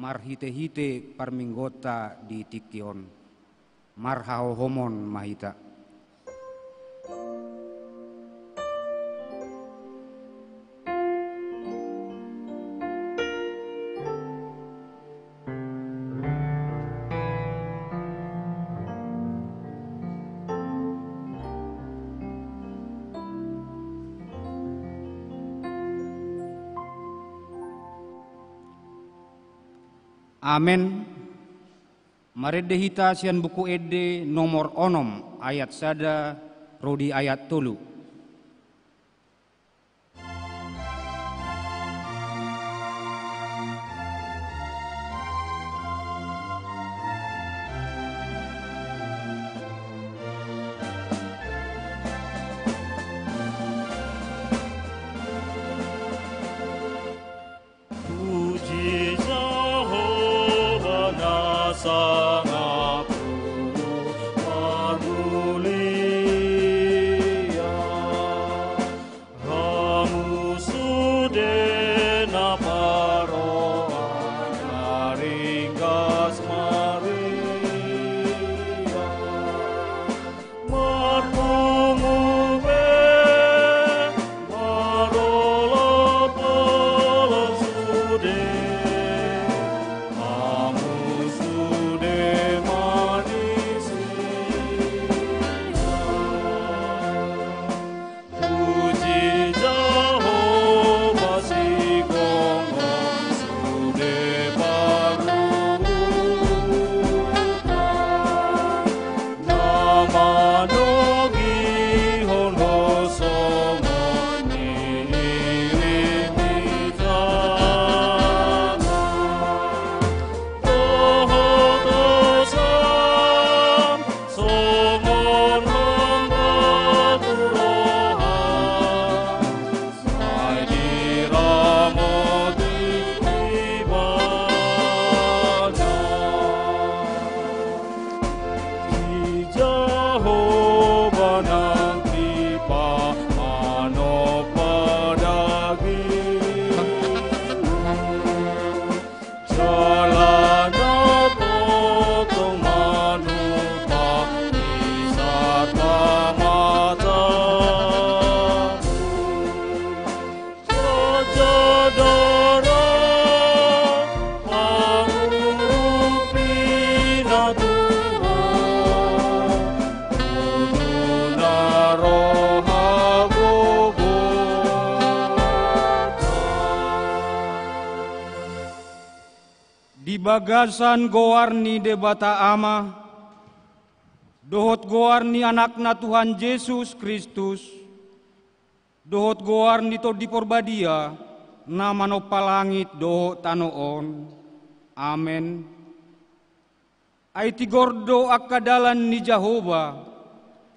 marhite-hite parminggota di tikion, marhahohomon mahita. Amen. Marede hita sian buku ede nomor onom ayat sada rodi ayat tulu. Di bagasan goarni debata ama, dohot goarni anakna Tuhan Yesus Kristus, dohot goarni to di porbadia, nama no palangit dohot tanoon. Amen. Aiti gordo akadalan ni Jehova,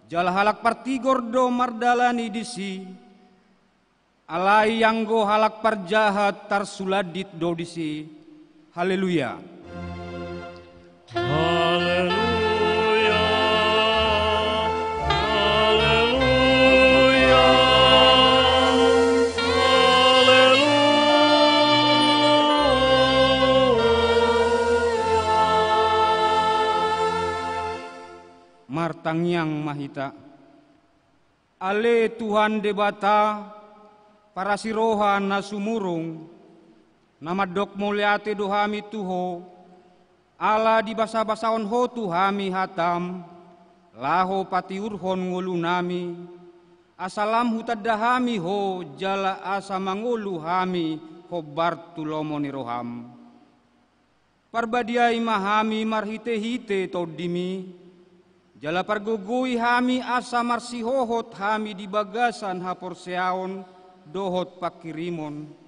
jalahalak parti gordo mardalani disi, alai yanggo halak parjahat tarsuladit do disi. Haleluya. Haleluya. Haleluya. Haleluya. Martangyang mahita. Ale Tuhan debata para sirohan na sumurung namadok mulyate dohami tuho, ala di basa-basaon ho tuhami hatam, laho patiurhon ngulu nami, asalam hutadahami ho jala asa mangulu hami ho bartulomo ni roham. Parbadiai mahami marhite-hite todimi, jala pargugui hami asa marsihohot hami di bagasan haporseaon dohot pakirimon.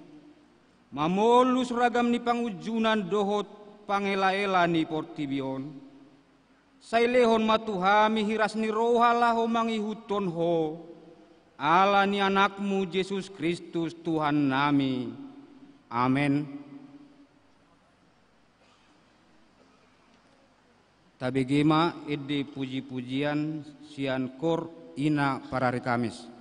Mamolus ragam ni pangujunan dohot pangela-ela ni portibion. Sailehon matuhami hiras ni roha laho mangihuton ho. Ala ni anakmu Yesus Kristus Tuhan nami. Amen. Tabegema ede puji-pujian sian kor ina para hari Kamis.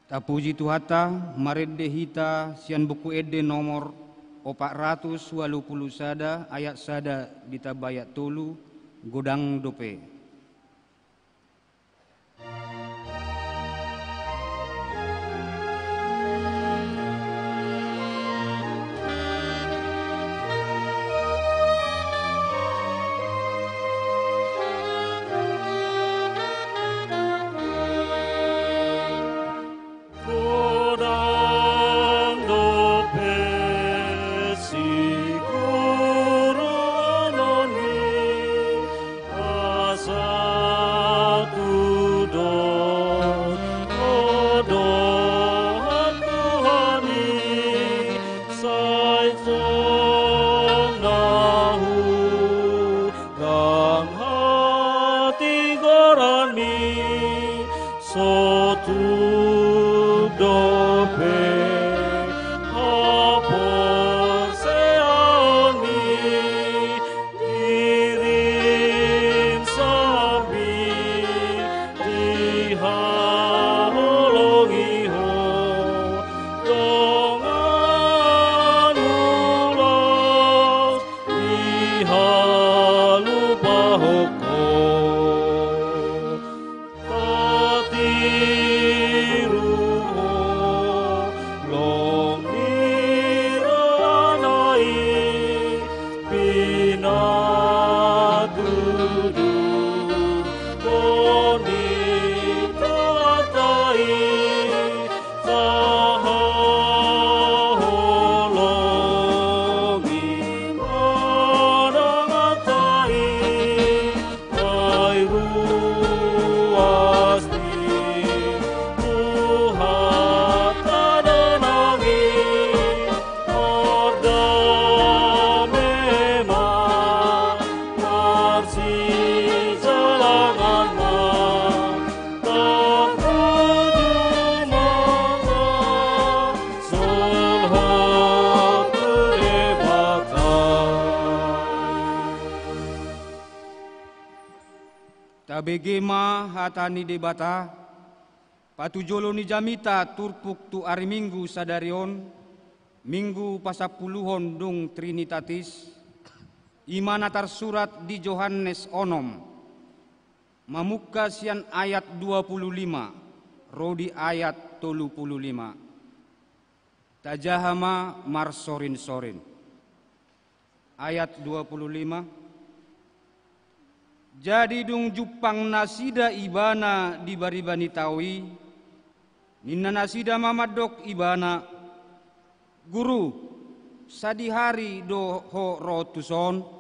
Tapuji Tuhata, maredde hita sian buku ede nomor 480 sada ayat sada ditabayat tolu godang dope. Tabegema hatani debata patujolo ni jamita turpuk tu ari minggu sadarion minggu pasapuluhon dung trinitatis imana tarsurat di Yohanes onom mamuka sian ayat 25 rodi ayat 35 tajahama marsorin-sorin ayat 25. Jadi dung jupang nasida ibana di baribani tawi ninna nasida mamadok ibana guru sadihari do ho rotuson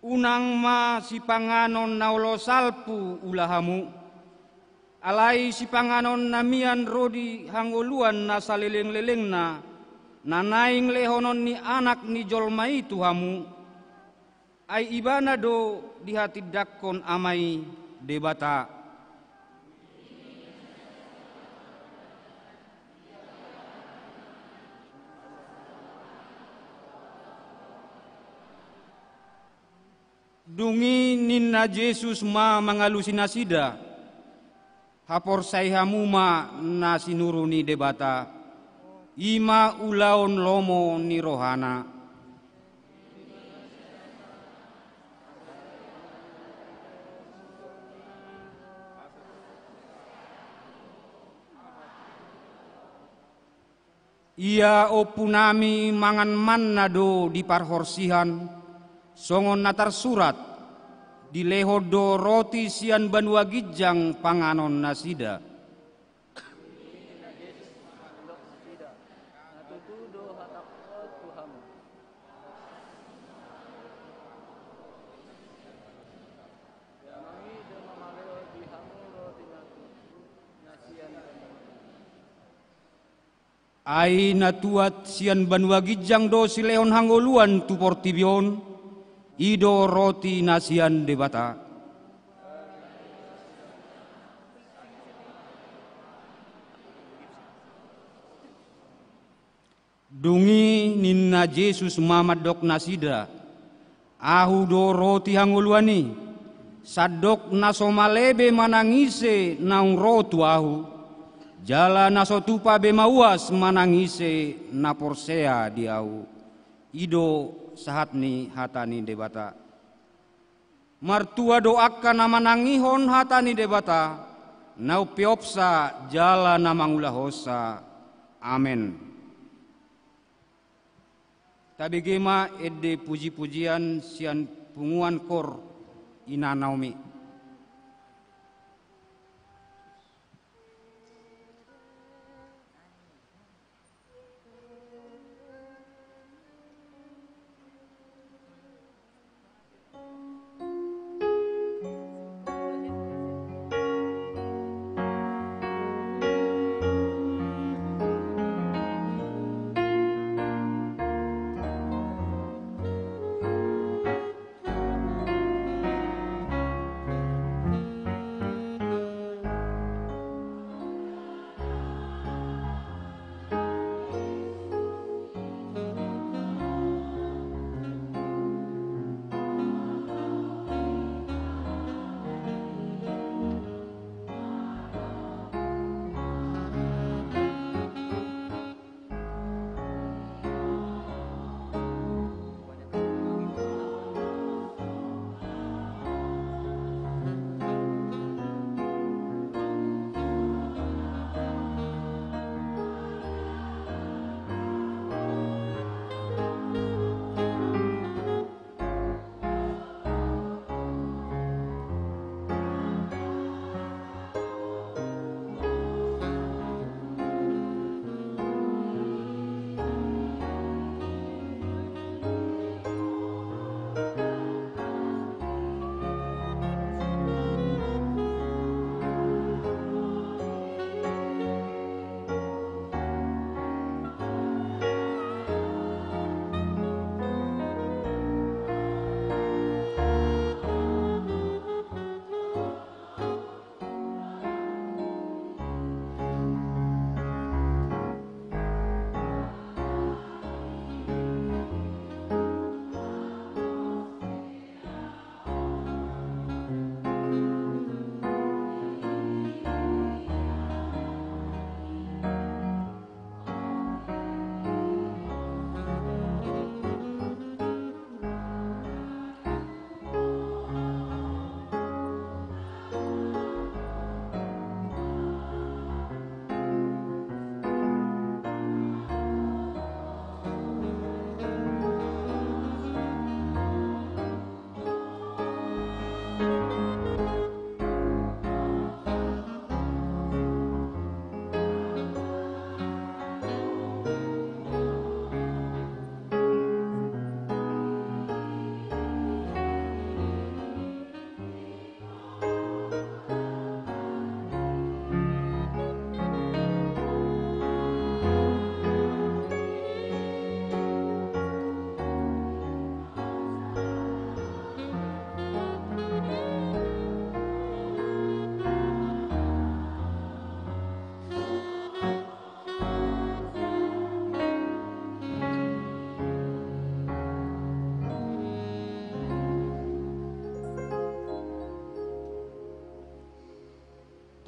unang ma si panganon naulo salpu ulahamu alai si panganon namian rodi hangoluan na saleleng-leleng na nanaing lehonon ni anak ni jolmai tuhamu ai ibana do di hati dakon amai debata. Dungi ninna Yesus ma mangalusinasida hapor saihamu ma nasinuruni debata ima ulaon lomo ni rohana ia opunami mangan manna do di parhorsihan songon natar surat di lehodo roti sian banua gijang panganon nasida. Ai natuat sian banua gijang do si leon hangoluan tu portibion ido roti nasian debata Dungi ninna Jesus mamadok nasida, ahu do roti hanguluani, sadok nasomalebe manangise naung rotu ahu, jala nasotupa bemauas manangise naporsea diau, ido sahatni hatani debata. Martua doakan nama nangihon hatani debata, nau piopsa jala namangulahosa, amen. Tabigema edde puji-pujian sian punguan kor ina Naomi.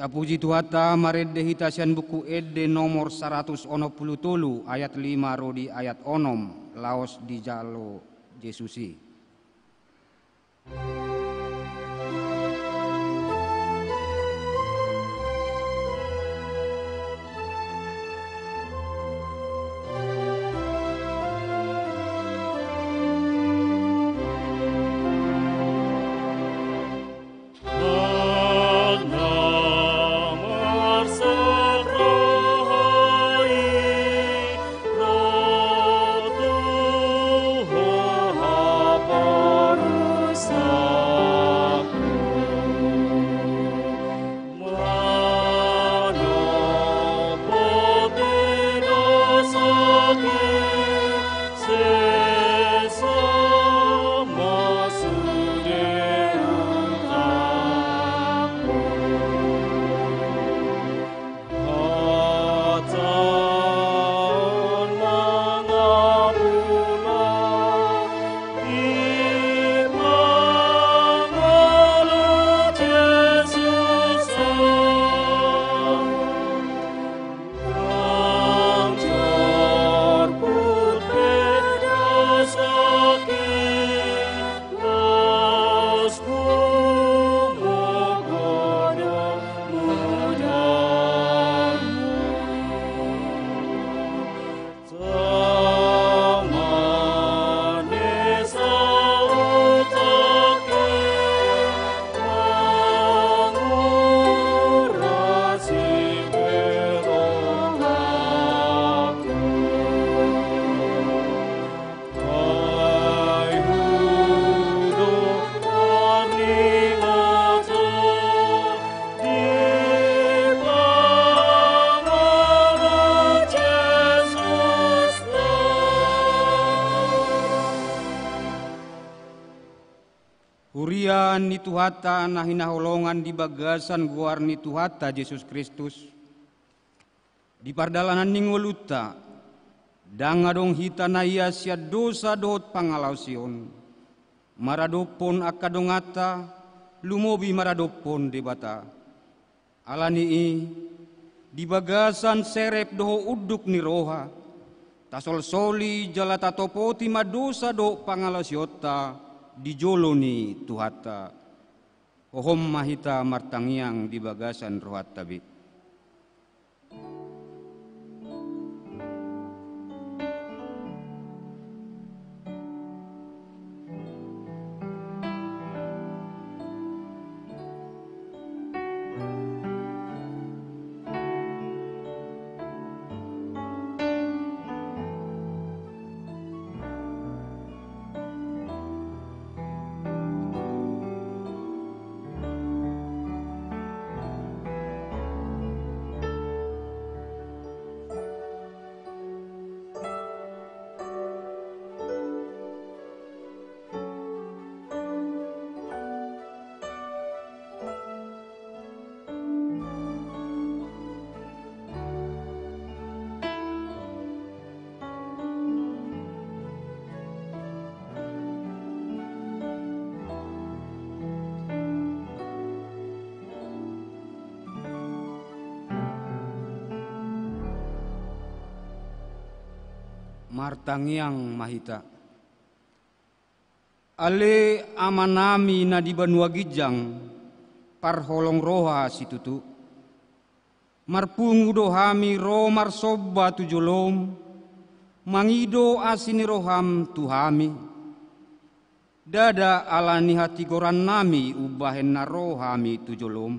Tapuji Tuhata maredde hitasian buku edde nomor 163 ayat 5 rodi ayat onom laos di jalo Jesusi. So Urian ni Tuhata na hinaholongan di bagasan guar ni Tuhata Yesus Kristus. Di pardalanan ningoluta, dangadong hita na iya siya dosa dohot pangalausion. Maradopon akadongata, lumobi maradopon debata. Alanii, di bagasan serep doho uduk ni roha, tasol soli jala tatopoti madosa do pangalasiota di jolo ni Tuhata. Ohom mahita martangiang di bagasan rohat tabi. Martangiang mahita. Ale amanami na di Banua Gijang, parholong roha situtu. Marpungu dohami ro marsoba tujolom, mangido asini roham tuhami. Dada alani hati goran nami ubahen na rohami tujolom.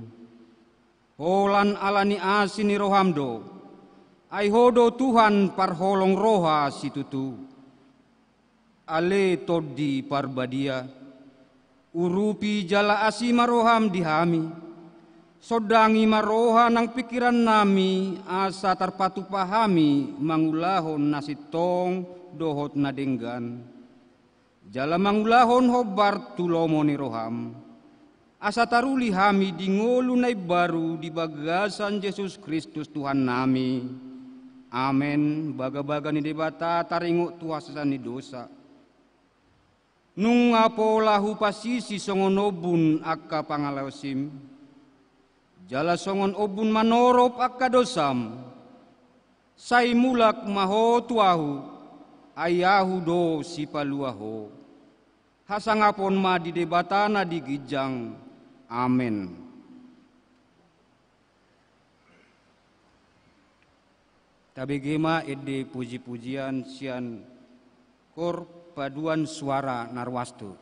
Holan alani asini rohamdo, ai hodo Tuhan parholong roha situtu. Ale todi parbadia, urupi jala asima roham dihami. Sodangi maroha nang pikiran nami, asa tarpatu pahami, mangulahon nasitong dohot nadenggan. Jala mangulahon hobar tulomo ni roham. Asa taruli hami di ngolu nai baru di bagasan Yesus Kristus Tuhan nami. Amen. Baga-baga ni debata taringo tuasan ni dosa. Nung apolahu pasisi songon obun akka pangalausim. Jala songon obun manorop akka dosam. Sai mulak maho tuahu. Ayahu do si paluaho. Hasangapon ma di debatana di Gijang. Amen. Tabegema ede puji-pujian sian kor paduan suara narwastu.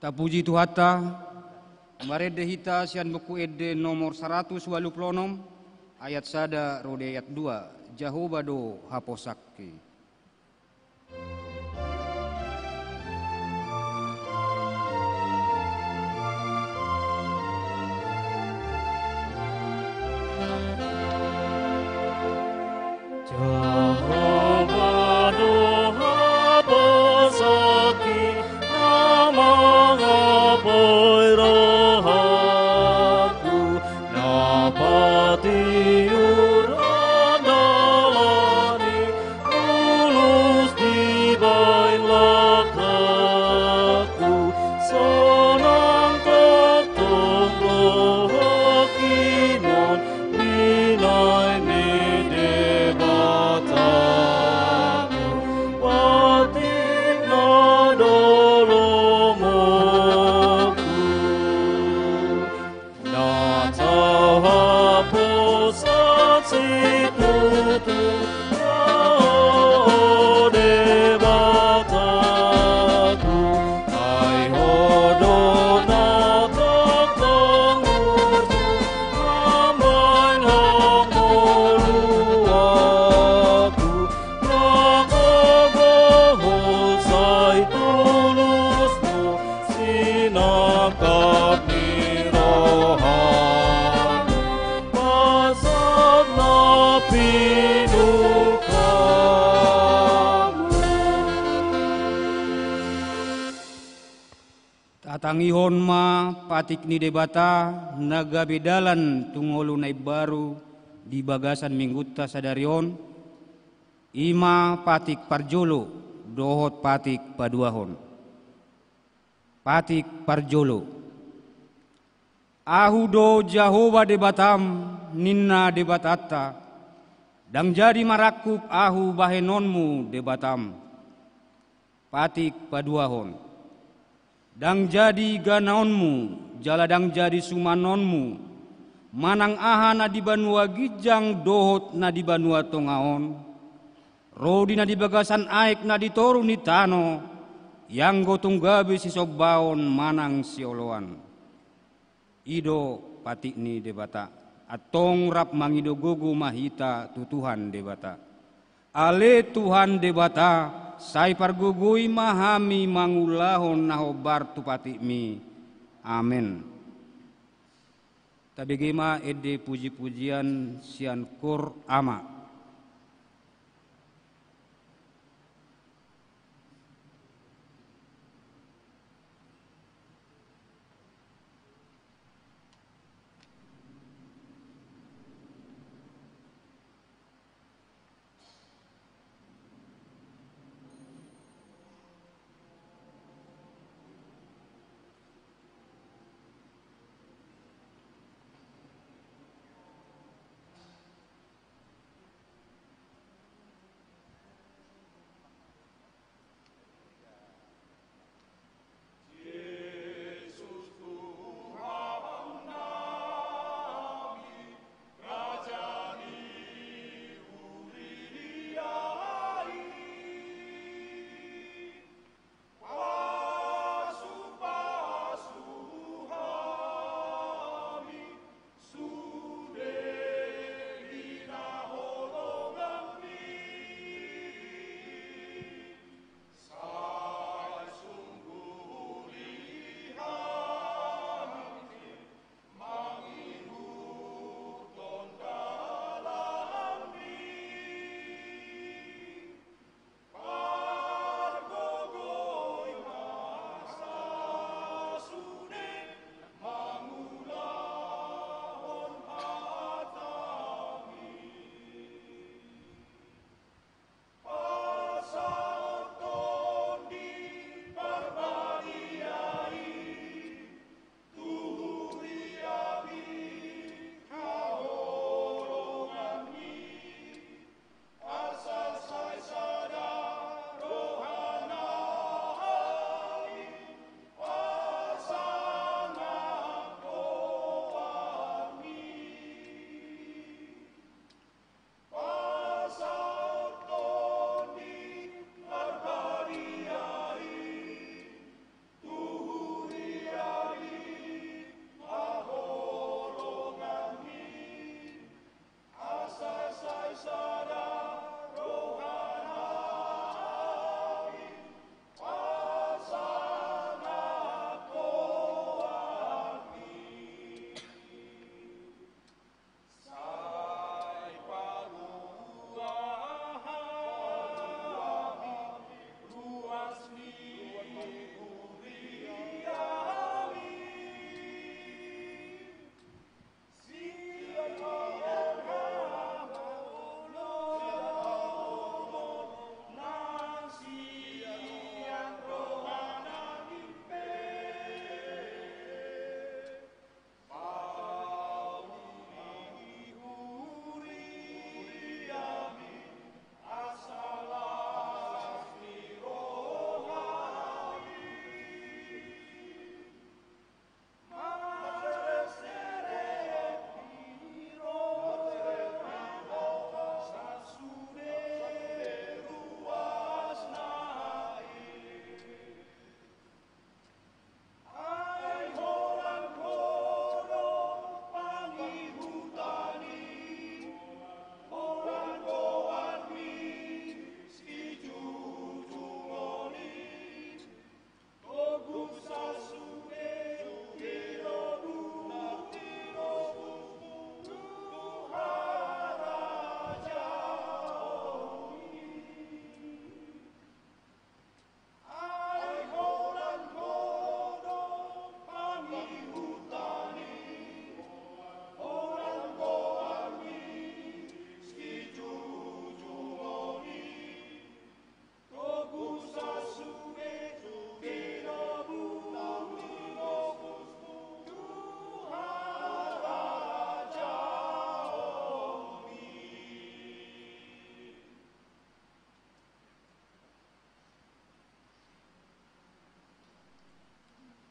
Tapuji Tuhata, marede hita sian buku ede nomor 186 ayat sada rode ayat 2 Jahobado haposakke. Tangihon ma patik ni debata naga bedalan tungolu nai baru di bagasan mingguta sadarion ima patik parjolo dohot patik paduahon. Patik parjolo ahu do Jahoba debatam ninna debatata dang jadi marakup ahu bahenonmu debatam. Patik paduahon dang jadi ganaonmu, jala dang jadi sumanonmu, manang aha na di banua gijang dohot na di banua tongaon, rodi na di bagasan aik na di toru ni tano, yang gotong gabi si sobbaon manang sioloan. Ido patik ni debata, atong rap mangido gogo mahita tutuhan debata. Ale Tuhan debata, sai pargugui mahami mangulahon nahobar tupati mi. Amin. Tabegema ede puji-pujian sian kur ama.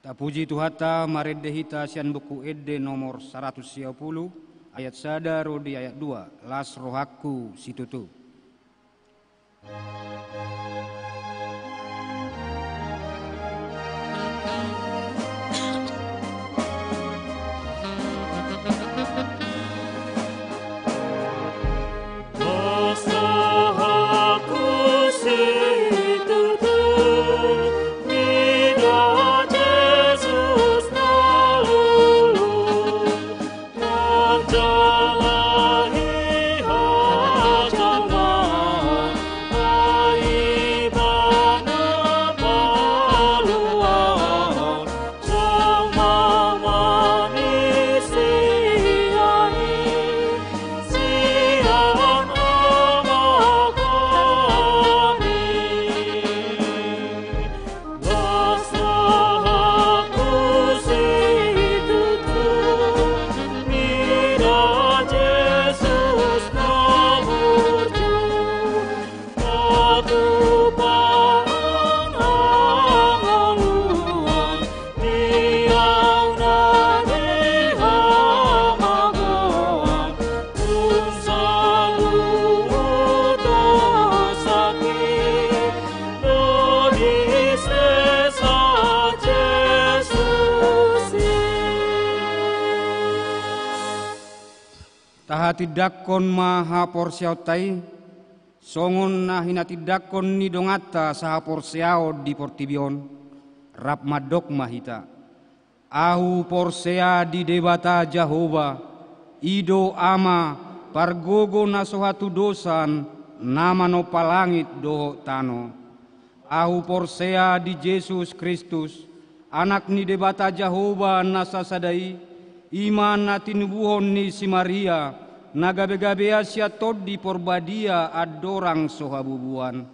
Tapuji Tuhata maredde hita sian buku Ede nomor 120 ayat sada rodi ayat 2 las rohaku situtu. Tidakon maha porsiao tai songon na hina tidakon ni dongata saha porsiao di portibion rap madok mahita ahu porsea di debata Jehova ido ama pargogo na sohatu dosan nama no palangit doho tano ahu porsea di Yesus Kristus anak ni debata Jehova na sasadai iman na tinubuhon ni si Maria nagabe-gabe asia todi porbadia adorang sohabubuan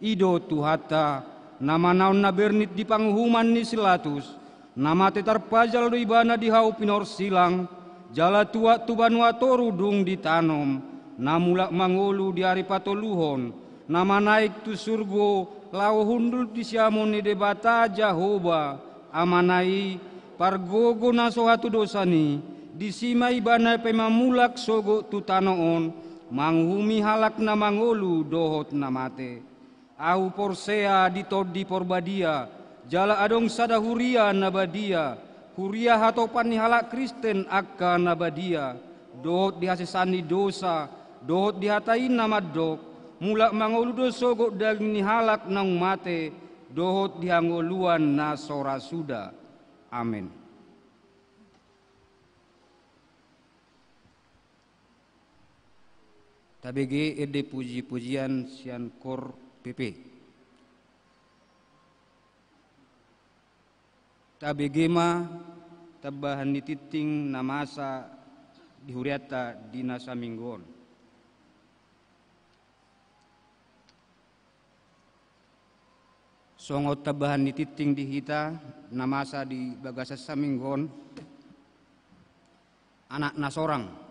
ido Tuhata nama naon na bernit di panghuman ni silatus nama tetar pajal do ibana di hau pinor silang jala tua tubanua toru dung ditanom namulak mangolu di hari patoluhon nama naik tu surgo lau hundul di siamon ni debata Jehova amanai pargogo na sohatu dosani disimai bana pemamulak sogo tutanoon manghumi halak na mangolu dohot namate au porsea ditodi porbadia jala adong sada huria nabadia huria hatopan ni halak Kristen akka nabadia dohot dihasesani dosa dohot dihatain namadok mulak mangolu do sogo daging ni halak nang mate dohot dihangoluan na sora suda. Amin. Tabege ede puji-pujian sian kor PP. Tabege ma tabahan nititing namasa dihuriata di nasa minggon. Songot tabahan nititing di hita namasa di bagasa saminggon anak nasorang.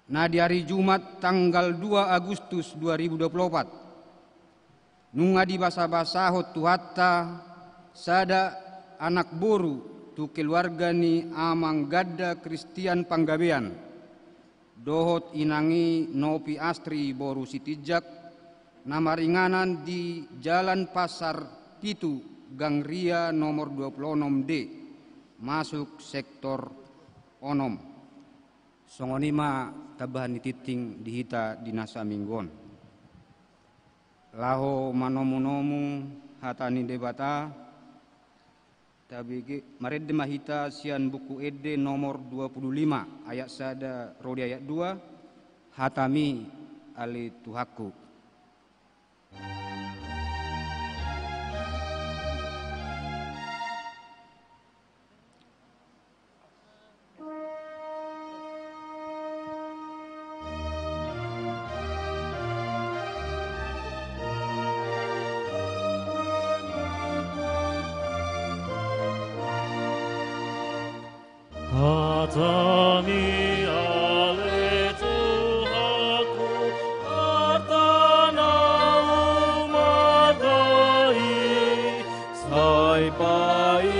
Nah di hari Jumat tanggal 2 Agustus 2024 nunga di basa-basahot Tuhata sada anak boru tu keluarga ni amang gadda Kristian Panggabean dohot inangi Nopi Astri boru sitijak nama ringanan di Jalan Pasar Pitu Gangria nomor 26D masuk sektor Onom. Songonima tabahan nititing dihita di nasa minggon. Laho manomu-nomu hatani debata tabigi maredde mahita sian buku Ede nomor 25 ayat sada rodi ayat 2 hatami ali Tuhaku. Hatami ale Tuhaku hartana umadai sai pai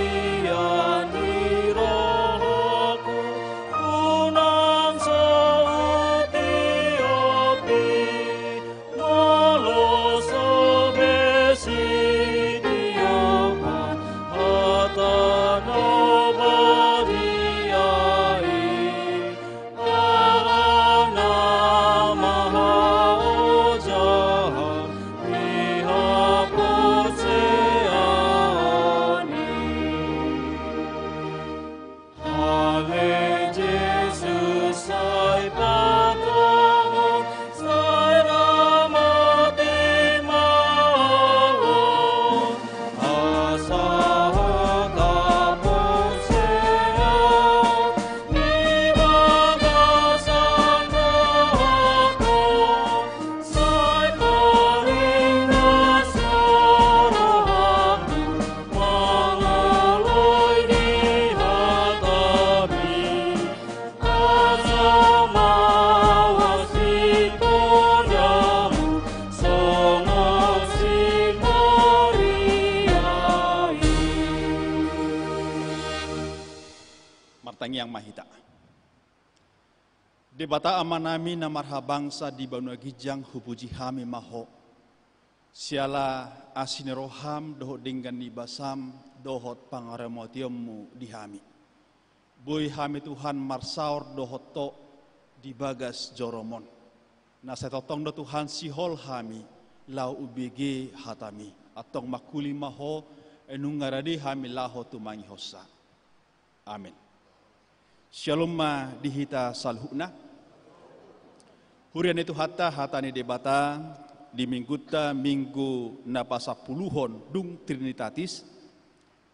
Tangiang Mahita. Debata amanami na marhabangsa di Banua Gijang hupuji hami maho. Siala asineroham dohot dengan nibasam dohot pangaremotiommu di hami. Boy hami Tuhan marsaur dohot to di bagas joromon. Na setotong do Tuhan sihol hami lau ubg hatami. Atong makuli maho enungaradi hami laho tumangi hosa. Amin. Shalom ma dihita salhuna. Hurian itu hatani debata di minggu napasa puluhon dung Trinitatis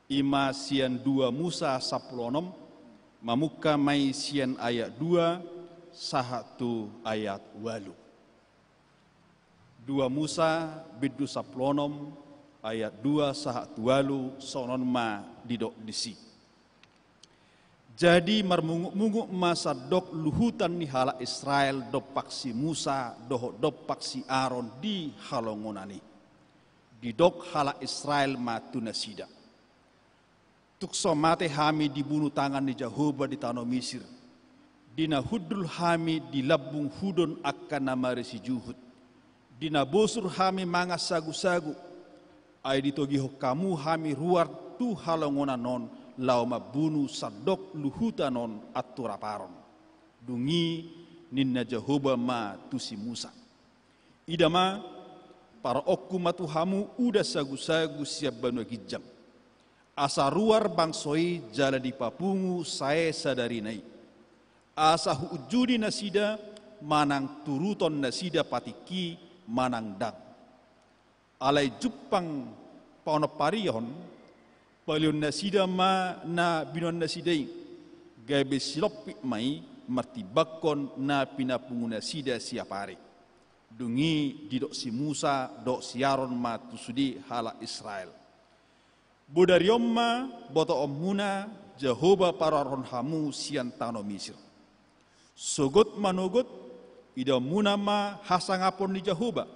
ima sian 2 Musa 10 mamuka mai sian ayat 2 sahatu ayat 8. 2 Musa bidu 10 ayat 2 sahatu 8 sonon ma didok disi. Jadi marmunguk masa dok luhutan ni hala Israel dok paksi Musa dok paksi Aaron di halongonani. Di dok hala Israel matu nasida. Tukso mate hami dibunuh tangan di Jehovah di tanah Mesir. Dina hudul hami di labung hudon akan nama resi juhud. Dina bosur hami manga sagu-sagu. Ay ditogiho kamu hami ruar tu halongonanon. Lau mabunu sadok luhutanon aturaparon. Dungi ninna Jehovah ma tusi Musa. Idama para okku matuhamu udah sagu-sagu siap Banua Gijang. Asa ruar bangsoi jala di papungu saya sadari nai. Asa ujudi nasida manang turuton nasida patiki manang dang. Alai jupang paonoparion palion nasida ma na binon nasidai gabe silopik mai martibakon na pinapungu nasida siapare dungi didok si Musa dok si Aaron ma tusudi hala Israel bodariomma boto omuna Jehovah pararon hamu sian tano Mesir sogot manogot ida munama hasangapon di Jehovah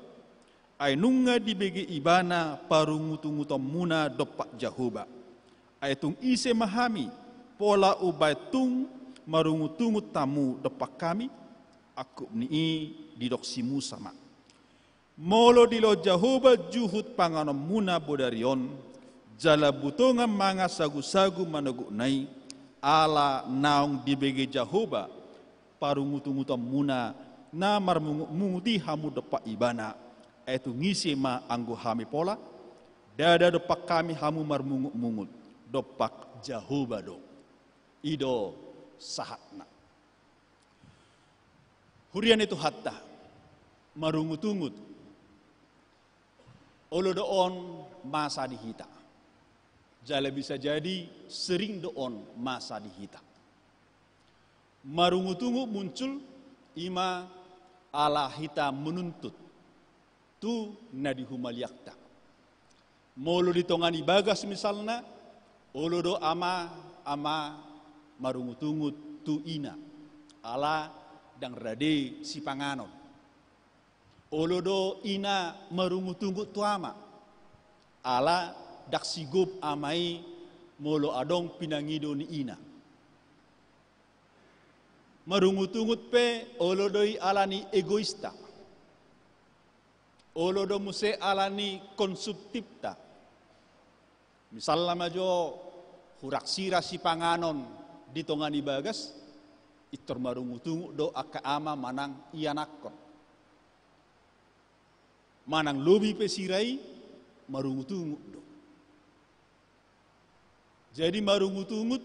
ainunga dibege ibana parungutungutom muna dopak Jehovah aitung ise mahami pola ubaitung marungutungut tamu depak kami aku ni didok si Musa ma molo dilo Jehovah juhud panganom muna bodarion jala butonga manga sagu-sagu managu nai ala naung dibege Jehovah parungutungutom muna na marmunguti hamu depak ibana aitu ngisi ma anggo hami pola dada depak kami hamu marmungut-mungut dopak Jehovah do ido sahatna hurian itu hatta marungut-ungut olo doon masa dihita jala bisa jadi sering doon masa dihita marungut-ungut muncul ima ala hita menuntut tu nadi humaliakta molo ditongani bagas misalna olodo ama marungutungut tu ina ala dang rade si panganon olodo ina marungutungut tu ama ala dak sigub amai molo adong pinangido ni ina marungutungut pe olodoi alani egoista olodo muse alani konsumtipta misalnya majo hurak sira si panganon ditongani bagas itor marungutungu do aka ama manang ianakon manang lobi pesirai marungutungu do jadi marungutungut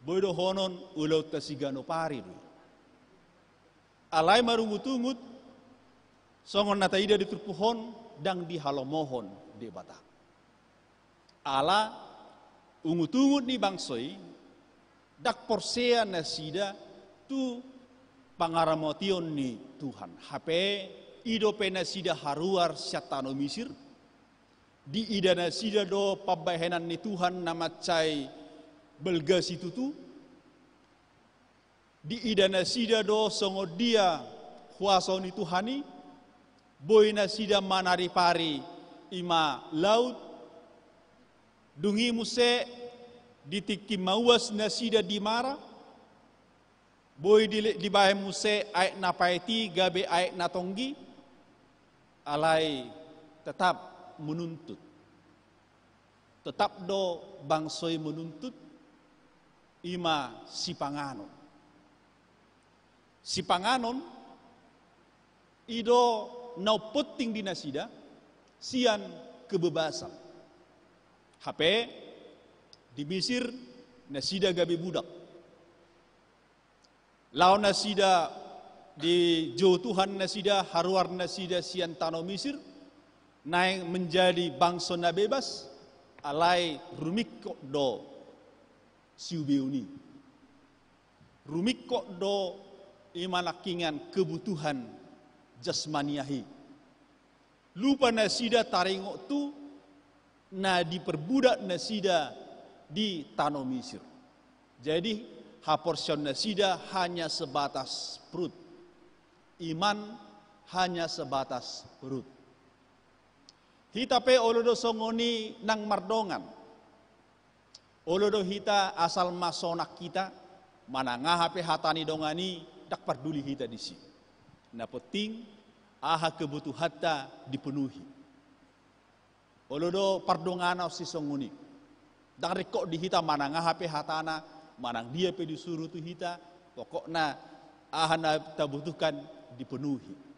bodo honon ulau tasigano pari do alai marungutungut songon nataida diturpuhon dang di halomohon debata ala ungut-ungut ni bangsoi dak porsea nasida tu pangaramotion ni Tuhan hape ido pe nasida haruar syatano Mesir di ida nasida do pabahenan ni Tuhan nama cai belga situ tu di ida nasida do songo dia kuasa ni Tuhani boy nasida manari pari ima laut dungi muse ditiki mawas nasida di mara, boy di bahe muse aik na paeti gabe aik na tonggi, alai tetap menuntut. Tetap do bangsoi menuntut ima si panganon. Si panganon ido nau poting di nasida sian kebebasan. HP di Mesir nasida gabe budak. Lau nasida di jauh Tuhan nasida haruar nasida sian tanah Mesir naik menjadi bangsa na bebas alai rumikko do siubeuni. Rumikko do imanakingan kebutuhan jasmaniahi. Lupa nasida taringok tu na diperbudak nasida di tanah Mesir. Jadi haporsion nasida hanya sebatas perut. Iman hanya sebatas perut. Hita pe olodo songoni nang mardongan. Olodo hita asal masonak kita manangah pe hatani dongani dak peduli hita di sini. Na penting aha kebutuhan ta dipenuhi. Olodo pardongana si songuni. Dang rekok di hita manangah HP hatana, manang dia pe disuruh tu hita, pokokna aha na tabutuhkan dipenuhi.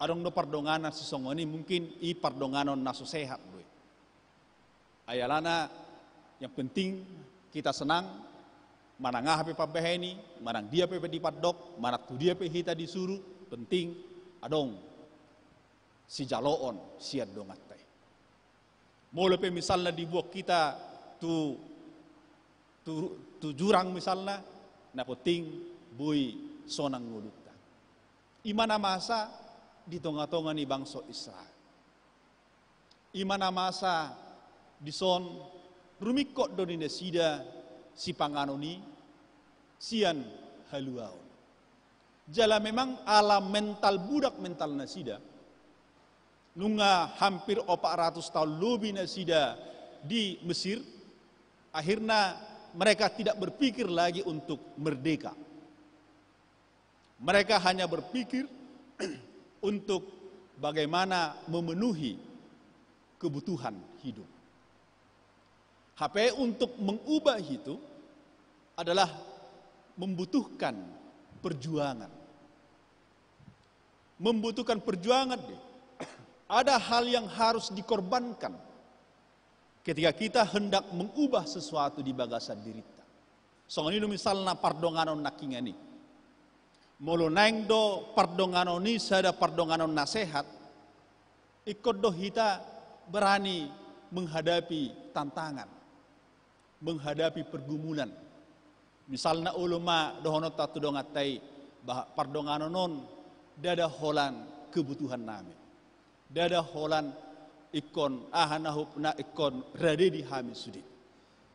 Adong do pardongana si songuni mungkin i pardonganon naso sehat boy. Ayalana yang penting kita senang manangah HP pabeheni, manang dia pe di padok, manak tu dia pe hita disuruh, penting adong si jaloon siad dongat. Mula pe misalnya dibuat kita tu jurang misalnya, na penting bui sonang nguluta. Imana masa di tonga-tonga ni bangsa Israel. Imana masa di son rumikot do ni nasida si panganoni sian haluaon. Jala memang alam mental budak mental nasida. Nunga hampir 400 tahun lebih nasida di Mesir, akhirnya mereka tidak berpikir lagi untuk merdeka. Mereka hanya berpikir untuk bagaimana memenuhi kebutuhan hidup. HP untuk mengubah itu adalah membutuhkan perjuangan. Membutuhkan perjuangan deh. Ada hal yang harus dikorbankan ketika kita hendak mengubah sesuatu di bagasan diri kita. Soalnya ini misalnya pardonganon nakingani. Molo naing do pardonganon ni sada pardonganon nasehat, ikut do hita berani menghadapi tantangan, menghadapi pergumulan. Misalnya ulama dohonot tatu dongatai bah pardonganonon dada holan kebutuhan nami. Dada holan ikon ahanahup na ikon rade di hami sudi.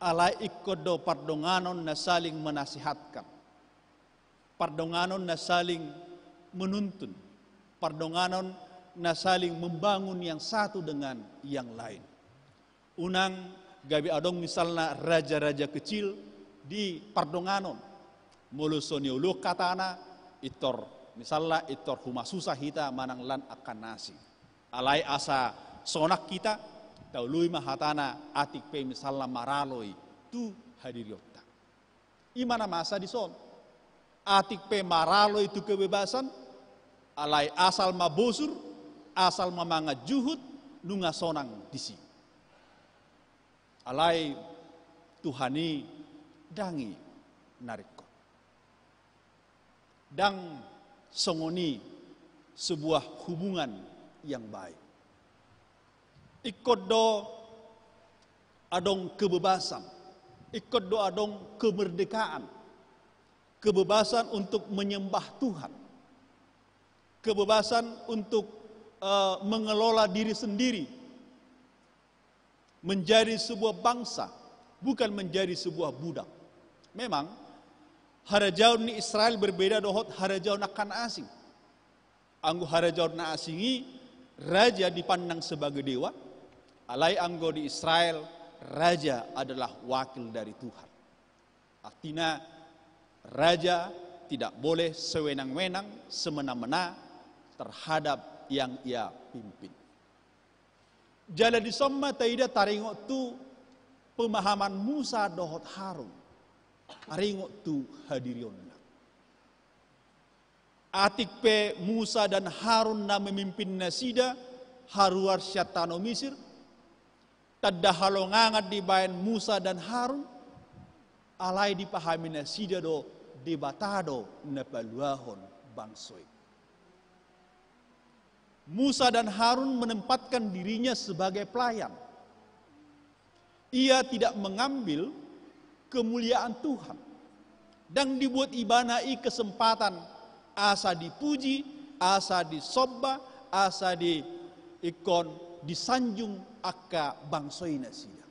Alai ikon do pardonganon na saling menasihatkan. Pardonganon na saling menuntun. Pardonganon na saling membangun yang satu dengan yang lain. Unang gabi adong misalnya raja-raja kecil di pardonganon. Molusoni ulu katana itor misalnya itor huma susah hita manang lan akan nasi. Alai asa sonak kita taului mahatana atik pe misalnya maraloi tu hadiriota. Imana masa di son atik pe maraloi itu kebebasan alai asal mabosur asal mamanga juhud nunga sonang disi. Alai Tuhani dangi nariko. Dang songoni sebuah hubungan yang baik. Ikut do adong kebebasan, ikut do adong kemerdekaan, kebebasan untuk menyembah Tuhan, kebebasan untuk mengelola diri sendiri, menjadi sebuah bangsa, bukan menjadi sebuah budak. Memang harajaun ni Israel berbeda dohot harajaun akan asing. Anggo harajaun na asingi raja dipandang sebagai dewa, alai anggo di Israel raja adalah wakil dari Tuhan. Artinya raja tidak boleh sewenang-wenang, semena-mena terhadap yang ia pimpin. Jala di somma taida taringok tu pemahaman Musa dohot Harun. Taringok tu hadirionna. Atik pe Musa dan Harun na memimpin nasida haruar syatano Misir. Tadda halongangat di bayan Musa dan Harun. Alai dipahami nasida do debatado na paluahon bangsoi. Musa dan Harun menempatkan dirinya sebagai pelayan. Ia tidak mengambil kemuliaan Tuhan. Dan dibuat ibanai kesempatan asa dipuji, asa disobba, asa disanjung akka bangsoi nasida.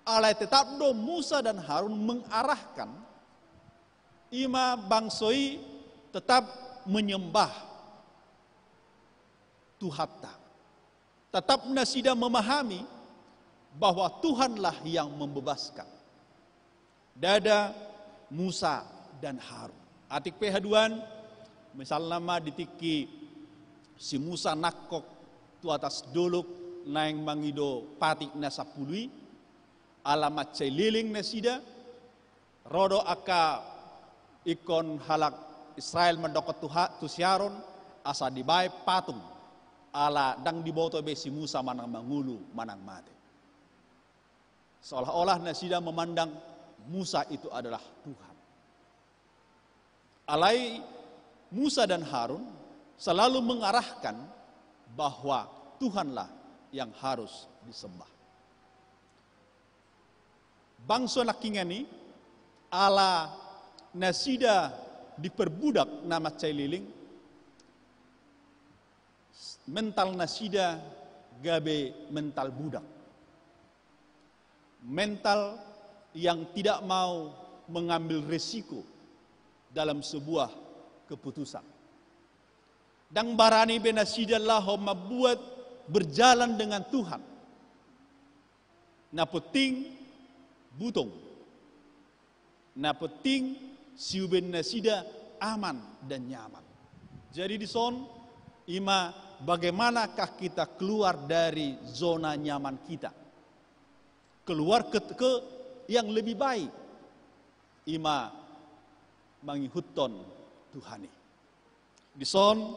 Alai tetap do Musa dan Harun mengarahkan ima bangsoi tetap menyembah Tuhatta. Tetap nasida memahami bahwa Tuhanlah yang membebaskan. Dada Musa dan Harun. Atik pehaduan, misalnya mah ditiki si Musa nakok tu atas doluk naing mangido patik nasapului, alamat celiling nasida, rodo aka ikon halak Israel mendokot tu siaron, asa dibae patung, ala dang diboto be si Musa manang mangulu, manang mate. Seolah-olah nasida memandang Musa itu adalah Tuhan. Alai Musa dan Harun selalu mengarahkan bahwa Tuhanlah yang harus disembah. Bangsa nakingani ala nasida diperbudak nama caililing, mental nasida gabe mental budak. Mental yang tidak mau mengambil resiko dalam sebuah keputusan. Dan barani benasida Allah membuat berjalan dengan Tuhan. Na penting butong. Na penting siuben nasida aman dan nyaman. Jadi di son ima bagaimanakah kita keluar dari zona nyaman kita? Keluar ke yang lebih baik. Ima mangihutton Tuhani. Di son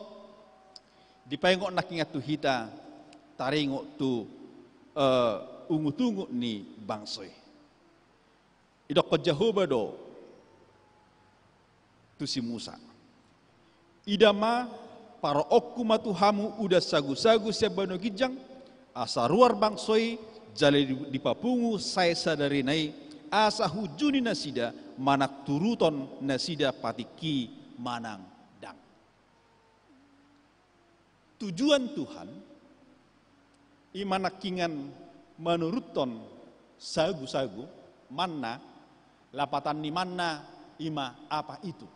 dipengok nakingat tu hita taringok tu ungu-tungu ni bangsoi. Idok kejahoba do tu si Musa. Idama para okuma tuhamu udah sagu-sagu sebano gijang asa ruar bangsoi jale dipapungu saya sadari nai asa hujuni nasida manak turuton nasida patiki manang dang. Tujuan Tuhan imanakingan menuruton sagu-sagu manna lapatan ni manna ima apa itu.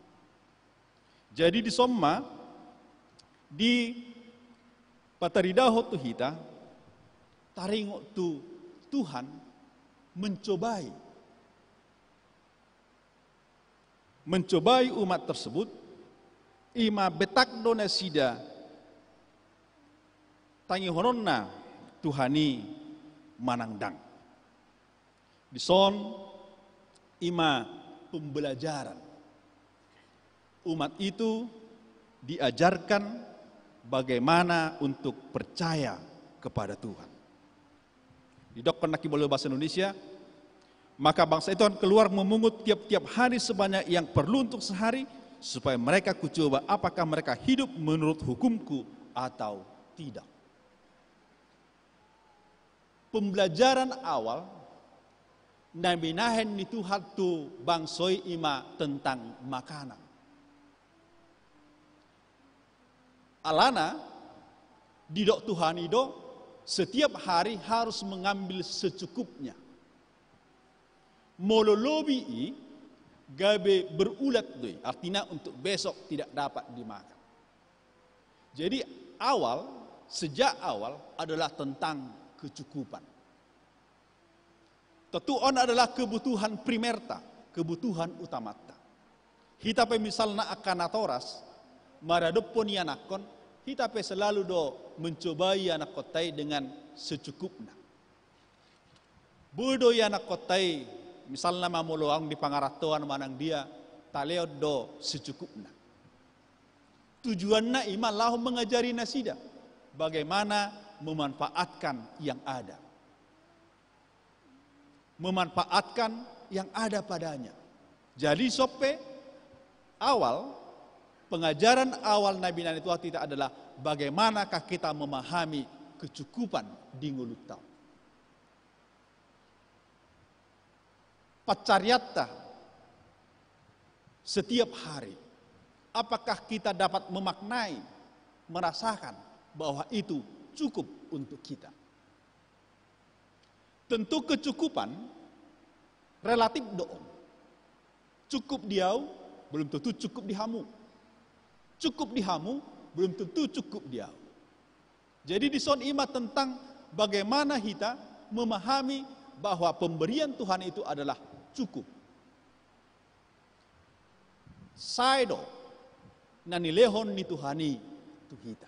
Jadi di somma di pataridaho tu hita taringok tu Tuhan mencobai umat tersebut ima betak dona sida tangi hononna Tuhani manangdang. Di son ima pembelajaran umat itu diajarkan bagaimana untuk percaya kepada Tuhan. Di dokter naki boleh bahasa Indonesia, maka bangsa itu akan keluar memungut tiap-tiap hari sebanyak yang perlu untuk sehari, supaya mereka kucoba apakah mereka hidup menurut hukumku atau tidak. Pembelajaran awal Nabi nahen ni Tuhan tu bangsoi ima tentang makanan. Alana di dok Tuhan itu setiap hari harus mengambil secukupnya. Mololobi gabe berulat doi, artinya untuk besok tidak dapat dimakan. Jadi sejak awal adalah tentang kecukupan. Tetuon adalah kebutuhan primerta, kebutuhan utamata. Hita pe misalna akan atoras, maradopon yanakon, hita pe selalu do mencobai anak kotai dengan secukupna. Bodo anak kotai, misalnya mamuluang di pangaratoan manang dia, taleo do secukupna. Tujuannya iman lahu mengajari nasida, bagaimana memanfaatkan yang ada. Memanfaatkan yang ada padanya. Jadi sope awal, pengajaran awal Nabi Nani itu tidak adalah bagaimanakah kita memahami kecukupan di ngulutau. Pacariatta setiap hari, apakah kita dapat memaknai, merasakan bahwa itu cukup untuk kita. Tentu kecukupan relatif doong. Cukup diau belum tentu cukup dihamu. Cukup dihamu belum tentu cukup diau. Jadi dison ima tentang bagaimana kita memahami bahwa pemberian Tuhan itu adalah cukup. Saido nanilehon ni Tuhani tu hita.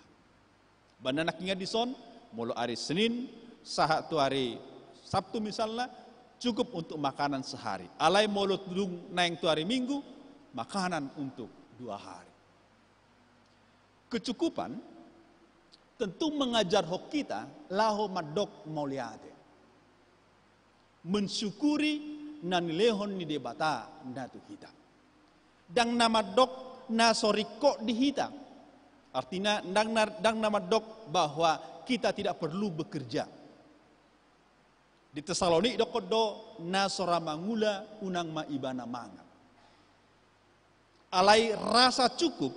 Bandanak ingat dison mulu hari Senin sahat tu hari Sabtu misalnya cukup untuk makanan sehari. Alai mulu tudung naing tu hari Minggu makanan untuk 2 hari. Kecukupan tentu mengajar hok kita laho madok mauliate. Mensyukuri nanilehon ni debata natu hita. Dang nama dok na soriko di hita. Artinya dang nama dok bahwa kita tidak perlu bekerja. Di Tesalonik dokodo na soramangula unang maibana manga. Alai rasa cukup,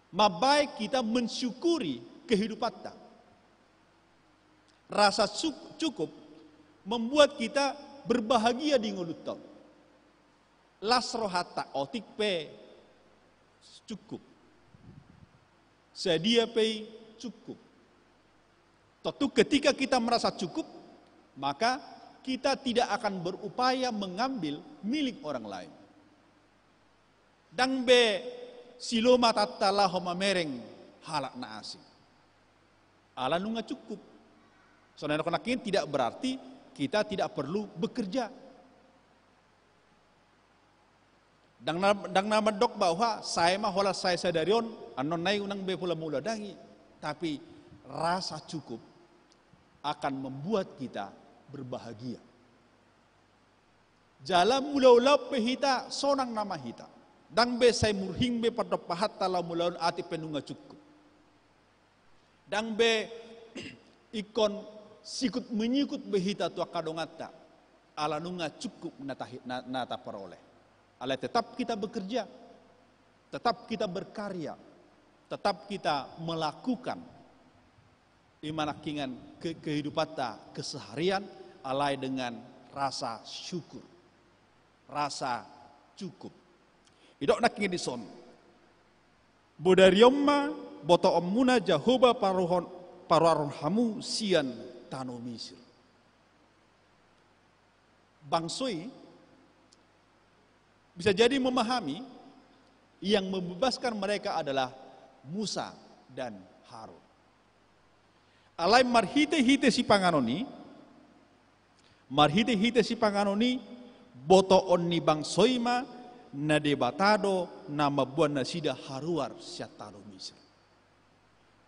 mabai kita mensyukuri kehidupan kita. Rasa cukup membuat kita berbahagia di ngulutau. Lasrohata otik pe cukup. Sedia pe cukup. Tentu ketika kita merasa cukup, maka kita tidak akan berupaya mengambil milik orang lain. Dang be siloma tattala homa mereng halak na asing. Ala nunga cukup. Saudara konakin tidak berarti kita tidak perlu bekerja. Dang nama dok bahwa saya mah hola saya sadarion anon nai unang be pula mula dangi. Tapi rasa cukup akan membuat kita berbahagia. Jalan mula-ula pehita sonang nama hita. Dang be saya murhing be pada pahat tala mulaun ati penunga cukup. Dang be ikon sikut menyikut behita tua kadongata. Ala nunga cukup nata peroleh. Ala tetap kita bekerja. Tetap kita berkarya. Tetap kita melakukan imanakingan kehidupan keseharian alai dengan rasa syukur, rasa cukup. Idok nak ngedison. Bodariomma boto omuna jahoba paruaron hamu sian tano misir. Bangsoi bisa jadi memahami yang membebaskan mereka adalah Musa dan Harun. Alai marhite-hite si panganoni, boto onni bangsoima na debatado na mabuan na sida haruar siatalo misir.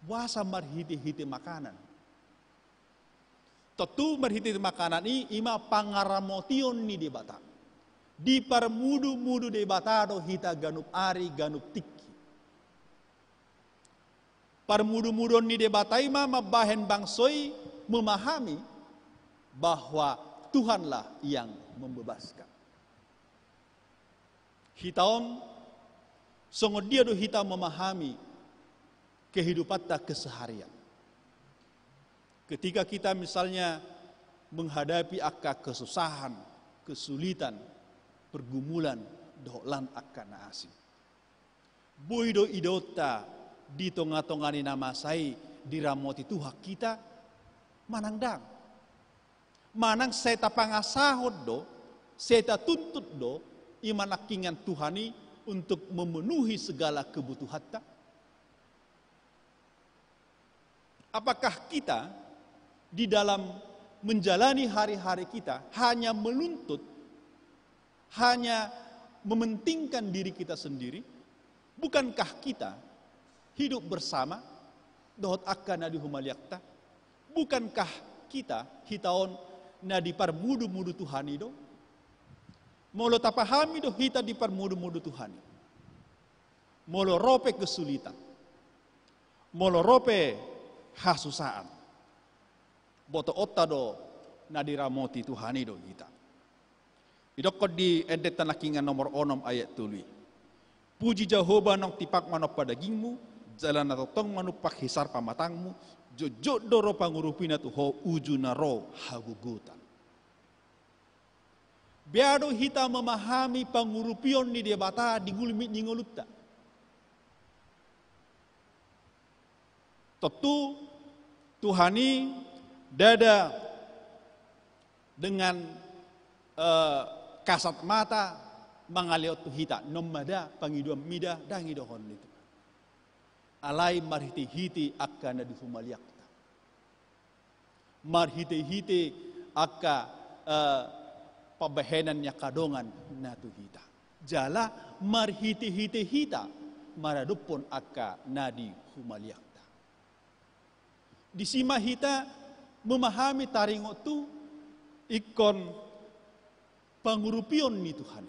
Wasa marhite-hite makanan. Tentu marhite makanan ini ima pangaramotion ni debata. Di parmudu-mudu debatado hita ganup ari ganup tiki. Parmudu-mudon ni debatai mabahen bangsoi memahami bahwa Tuhanlah yang membebaskan. Hitaon songod dia do hita memahami kehidupan tak keseharian. Ketika kita misalnya menghadapi kesusahan, kesulitan, pergumulan dohlan akan asing. Boido idota di tongah-tongah ni nama saya diramoti Tuhan kita manangdang. Manang seta pangasahod do, seta tuntut do, imanakingan Tuhani untuk memenuhi segala kebutuhan ta. Apakah kita di dalam menjalani hari-hari kita hanya menuntut, hanya mementingkan diri kita sendiri? Bukankah kita hidup bersama dohot akan nadi humaliakta? Bukankah kita hitaon nadi parmudu-mudu Tuhani do? Molo tapahami do hita di parmudu-mudu Tuhani. Molo rope kesulitan. Molo rope hasusaan. Boto otta do nadiramoti Tuhani do kita. Idokod di edet tanakingan nomor 6 ayat tului. Puji Jehovah nang tipak manop padagingmu, jalan natotong manupak hisar pamatangmu, jojok doro pangurupina tu ho ujuna ro hagugutan. Biado hita memahami pangurupion ni debata di gulmit nyingolutta. Tentu Tuhani dada dengan kasat mata mangaliot hita nomada pangiduam mida dangidohon itu. Alai marhiti-hiti akka nadi humaliakta. Marhiti-hiti akka pabahenan nya kadongan natu hita. Jala marhiti-hiti hita maradupon akka nadi humaliakta. Di sima hita memahami taringo tu ikon pangurupion ni Tuhan.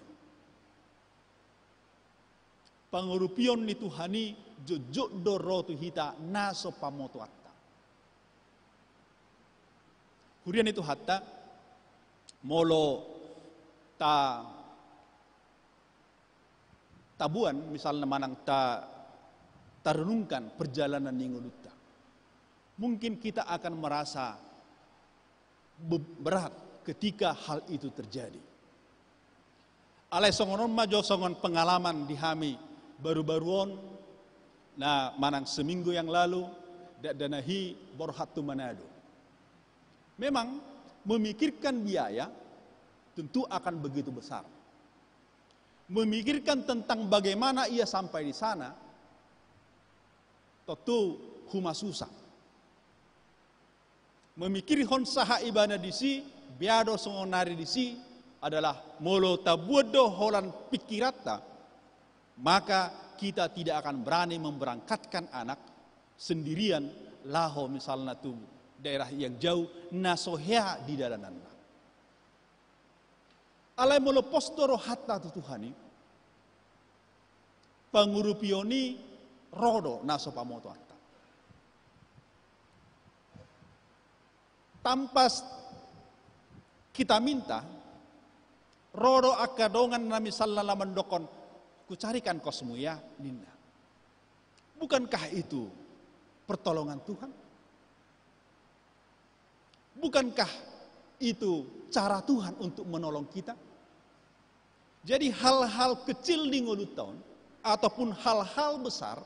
Pangurupion ni Tuhani jojok doro tu hita naso pamoto atta. Hurian itu hatta molo tabuan misalnya manang renungkan perjalanan ningolutta. Mungkin kita akan merasa berat ketika hal itu terjadi. Alai songonon majo songon pengalaman dihami baru-baruon, nah manang seminggu yang lalu, danahi borhatu Manado. Memang memikirkan biaya tentu akan begitu besar. Memikirkan tentang bagaimana ia sampai di sana, tentu huma susah. Memikiri hon saha ibana disi, biado songonari disi adalah molo tabuodo holan pikirata, maka kita tidak akan berani memberangkatkan anak sendirian laho misalnya tu daerah yang jauh nasohea di dalanan. Alai molo postoro hatta tu Tuhani pangurupioni rodo naso pamoto atta. Tampas kita minta rodo akadongan nami sallala mendokon ku carikan kosmu ya ninda. Bukankah itu pertolongan Tuhan? Bukankah itu cara Tuhan untuk menolong kita? Jadi hal-hal kecil di ngoluton ataupun hal-hal besar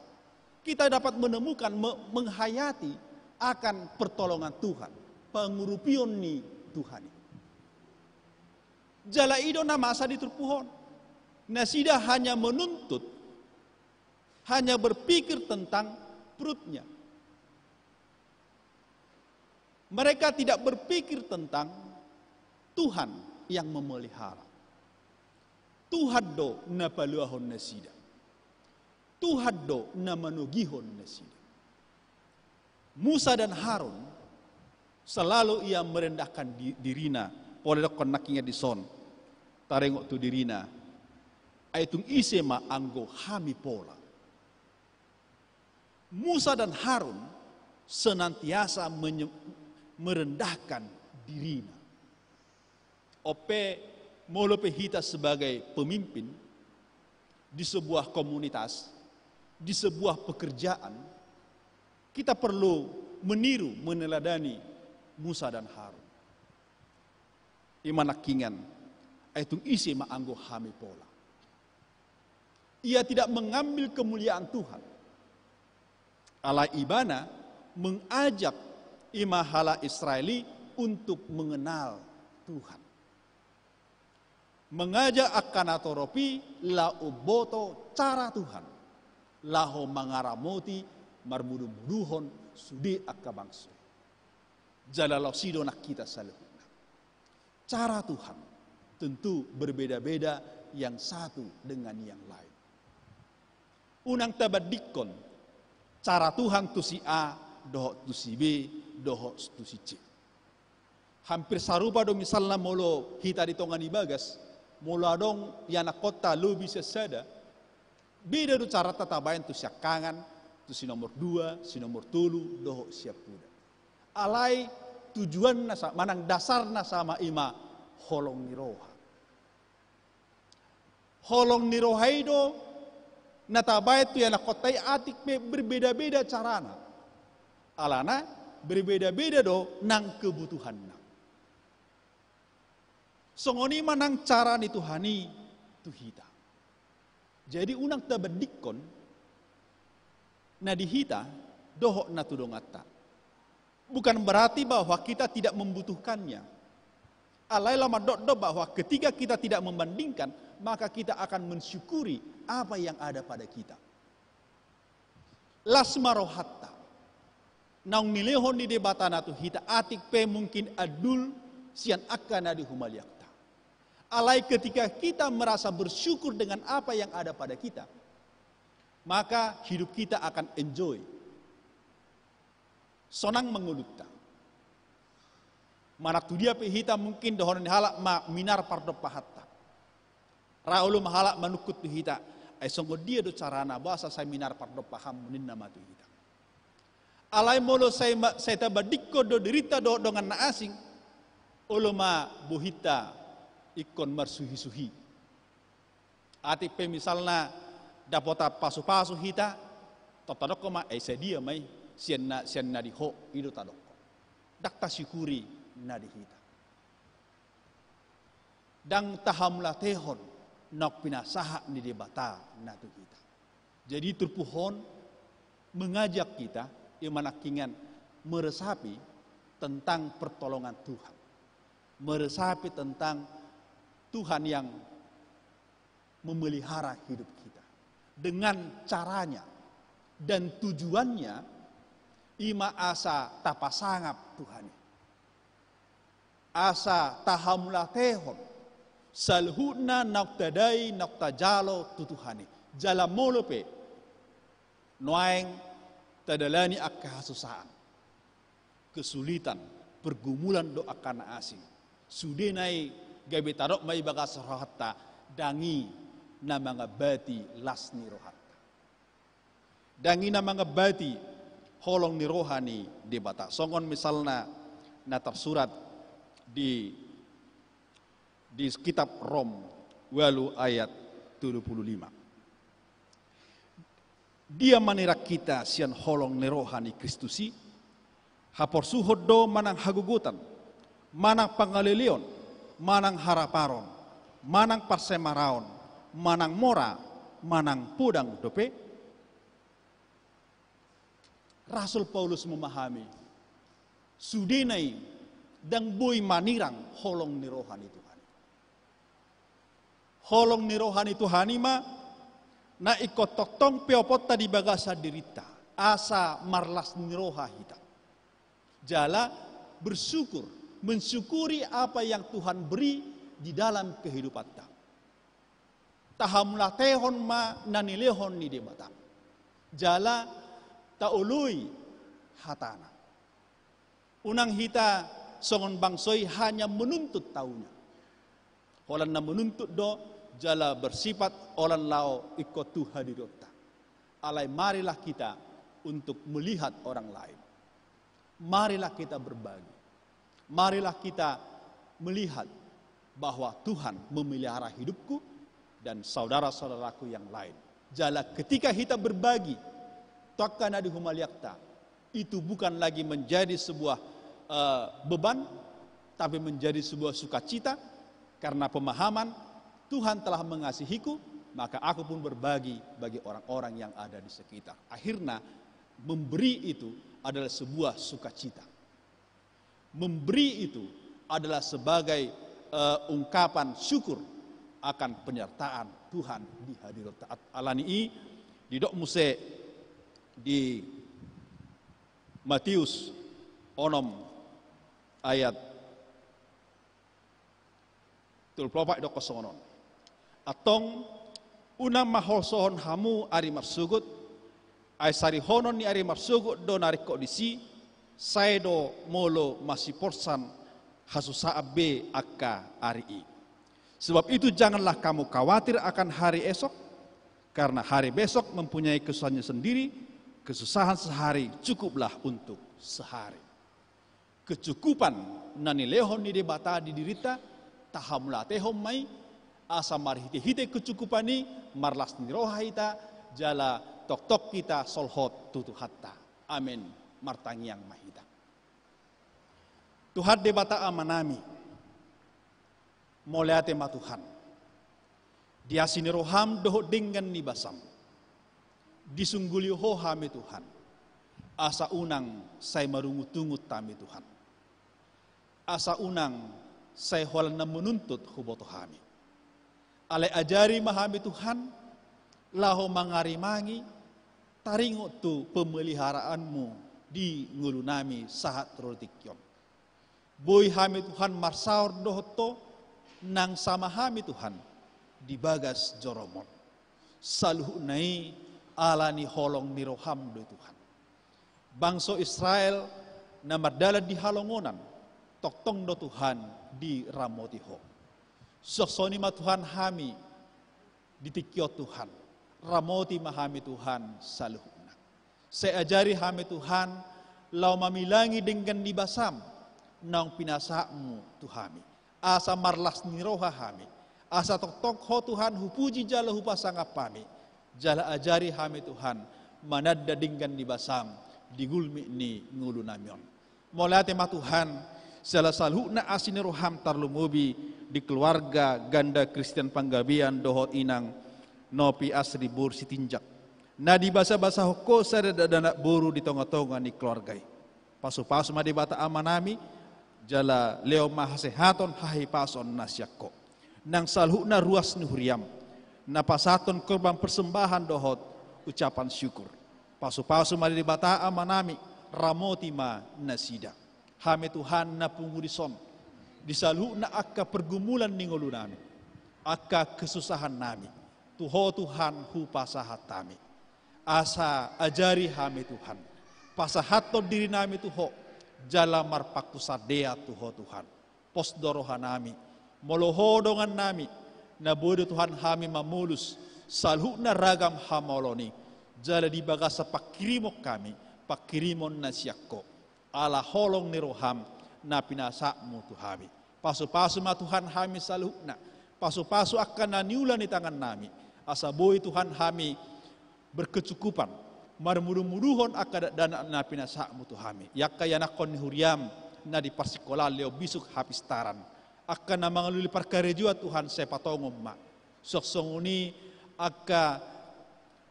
kita dapat menemukan menghayati akan pertolongan Tuhan. Pangurupion ni Tuhan. Jala ido na masa diturpuhon. Nasida hanya menuntut, hanya berpikir tentang perutnya. Mereka tidak berpikir tentang Tuhan yang memelihara. Tuhan do na paluahon nasida. Tuhan do na manugihon nasida. Musa dan Harun selalu ia merendahkan dirina, oleh konakinya di son, tarengok tu dirina, aitung isema anggo hami pola. Musa dan Harun senantiasa merendahkan dirina. Ope molope hita sebagai pemimpin di sebuah komunitas, di sebuah pekerjaan, kita perlu meniru, meneladani Musa dan Harun. Imanakingan, aitung isi maanggo hami pola. Ia tidak mengambil kemuliaan Tuhan. Ala ibana mengajak imahala Israeli untuk mengenal Tuhan. Mengajak akan atoropi la uboto cara Tuhan. Laho mangaramoti marmudu-muduhon sudi akka bangsa. Jalalau sido nak kita salahuna. Cara Tuhan tentu berbeda-beda yang satu dengan yang lain. Unang tabadikon cara Tuhan tu si A, doho tu si B, doho tu si C. Hampir sarupa do misalnya molo hita di tongani bagas, molo adong yana kota lebih sesada, beda do cara tatabayan tu siak kangan, tu si nomor 2, si nomor 3, doho siap kuda. Alai tujuan nasa, manang dasarna sama ima holong niroha. Holong niroha itu natabay tu yana kotai atik berbeda-beda carana. Alana berbeda-beda do nang kebutuhan. Songoni manang cara ni Tuhani tuhita. Jadi unang tabadikon na dihita doho na tudongata. Bukan berarti bahwa kita tidak membutuhkannya. Alai lama do bahwa ketika kita tidak membandingkan, maka kita akan mensyukuri apa yang ada pada kita. Lasmarohatta. Naung nilehon di debatana tuhita atik pe mungkin adul sian akan adi humaliak. Alai ketika kita merasa bersyukur dengan apa yang ada pada kita, maka hidup kita akan enjoy. Sonang mengulutta. Manak tu dia pehita mungkin dohon halak ma minar pardo pahatta. Raulu mahalak manukut tu hita. Ai songo dia do carana bahasa saya minar pardo paham menin nama tu hita. Alai molo saya tabadikko do derita do dengan na asing. Ulama buhita ikon marsuhi-suhi. Ati pe misalna dapota pasu-pasu hita, totodoko ma sedia mai sian na diho ido tadoko. Dakta syukuri na dihita. Dang tahamla tehon nok pinasaha ni debata na tu kita. Jadi terpuhon mengajak kita imanakingan meresapi tentang pertolongan Tuhan. Meresapi tentang Tuhan yang memelihara hidup kita dengan caranya dan tujuannya ima asa tapasangap Tuhan. Asa tahamula tehon salhuna naktadai naktajalo tutuhani jala molope noaeng tadalani akka susaan kesulitan pergumulan do akan asing sudenai gabe tarok mai bagas rohatta dangi na mga bati lasni rohatta. Dangi na mga bati holong ni rohani di bata. Songon misalna na tersurat di kitab Rom walu ayat 75. Dia manirak kita sian holong ni rohani Kristusi hapor suhod do manang hagugutan manang pangalilion manang haraparon, manang parsemaraon, manang mora, manang pudang dope. Rasul Paulus memahami sudinai dang boy manirang holong ni rohani Tuhan. Holong ni rohani Tuhan ma na ikot toktong peopot tadi bagasa dirita asa marlas ni roha hita. Jala bersyukur mensyukuri apa yang Tuhan beri di dalam kehidupan kita. Tahamlah tehon ma nanilehon ni demata. Jala taului hatana. Unang hita songon bangsoi hanya menuntut taunya. Olan na menuntut do jala bersifat olan lao ikut Tuhan di dota. Alai marilah kita untuk melihat orang lain. Marilah kita berbagi. Marilah kita melihat bahwa Tuhan memelihara hidupku dan saudara-saudaraku yang lain. Jala ketika kita berbagi, takkan ada humaliakta, itu bukan lagi menjadi sebuah beban, tapi menjadi sebuah sukacita karena pemahaman Tuhan telah mengasihiku, maka aku pun berbagi bagi orang-orang yang ada di sekitar. Akhirnya memberi itu adalah sebuah sukacita. Memberi itu adalah sebagai ungkapan syukur akan penyertaan Tuhan di hadirat taat alani di dok muse di Matius onom ayat 24 dok kosonon atong unang mahosohon hamu ari marsugut ay sarihonon ni ari marsugut do narik kodisi saido molo masiporsan hasusa abe akka ari. Sebab itu janganlah kamu khawatir akan hari esok, karena hari besok mempunyai kesusahannya sendiri, kesusahan sehari cukuplah untuk sehari. Kecukupan nani lehon ni debata di dirita, tahamula tehom mai, asa marhite hite kecukupan ni, marlas niroha hita, jala tok-tok kita solhot tutu hatta. Amin. Martangiang mahita. Tuhan debata amanami. Moleate ma Tuhan. Dia siniroham doho dengan ni basam. Disungguli ho hame Tuhan. Asa unang say marungut-ungut tami Tuhan. Asa unang say holan na menuntut huboto hami. Ale ajari mahami Tuhan. Laho mangarimangi. Taringo tu pemeliharaanmu di ngulunami sahat rotikyon. Boy hami Tuhan marsaur doho to. Nang sama hami Tuhan di bagas joromon saluh nai alani holong niroham do Tuhan bangso Israel na mardala di halongonan toktong do Tuhan di ramotiho soksoni ma Tuhan hami ditikyo Tuhan ramoti mahami Tuhan saluh na seajari hami Tuhan lau mamilangi dengan dibasam nang pinasamu Tuhami asa marlas niroha hami, asa tok-tok ho Tuhan hupuji jala hupasangap kami, jala ajari hami Tuhan, manadda dinggan di basam, digulmi ni ngulu namion. Molate ma Tuhan, sala salhuna asiniroham tarlumubi di keluarga ganda Kristen Panggabian dohot inang nopi asri bur sitinjak. Na di basa-basa hoko sada dana buru di tonga-tonga ni keluargai. Pasu-pasu ma di bata amanami, jala leo mahasehaton hahi pason nasyakko nang salhuna ruas nuhuriam na pasaton korban persembahan dohot ucapan syukur pasu-pasu mari bata amanami ramoti ma nasida hame Tuhan na pungudison di salhuna akka pergumulan ningolu nami akka kesusahan nami tuho Tuhan hu pasahat tami asa ajari hame Tuhan pasahaton diri nami tuho jala marpaktu sadea tuho Tuhan pos dorohan nami moloho dongan nami na bodo Tuhan hami mamulus salhuna ragam hamoloni jala di bagasa pakirimok kami pakirimon nasyakko ala holong niroham na pinasakmu Tuhami pasu-pasu ma Tuhan hami salhuna pasu-pasu akan naniulan di tangan nami asa boy Tuhan hami berkecukupan marmudu-muduhon akada dana na pinasakmu Tuhami yakka yanakon huriam na di parsikola leo bisuk hapistaran akka na mangaluli parkarejua Tuhan sepatongom ma soksonguni akka